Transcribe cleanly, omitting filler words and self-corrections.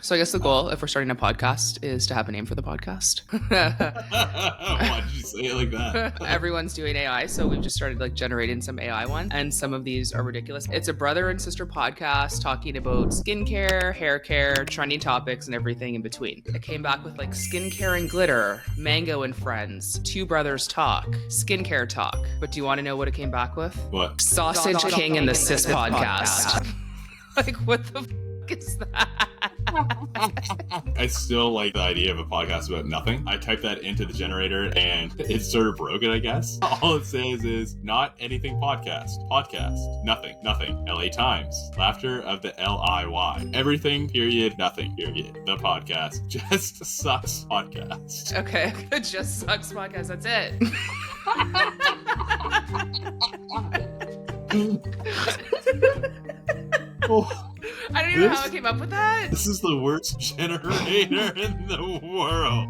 So I guess the goal, if we're starting a podcast, is to have a name for the podcast. Why did you say it like that? Everyone's doing AI, so we've just started like generating some AI ones, and some of these are ridiculous. It's a brother and sister podcast talking about skincare, hair care, trending topics, and everything in between. It came back with like skincare and glitter, Mango and Friends, Two Brothers Talk, skincare talk. But do you want to know what it came back with? What? Sausage King and the Sis podcast. Like, what the is that? I still like the idea of a podcast about nothing. I typed that into the generator and it sort of broke it, I guess. All it says is not anything podcast. Podcast. Nothing. LA Times. Laughter of the LIY. Everything, period, nothing, period. The podcast. Just Sucks podcast. Okay. Just Sucks podcast. That's it. Oh. I don't even know how I came up with that. This is the worst generator in the world.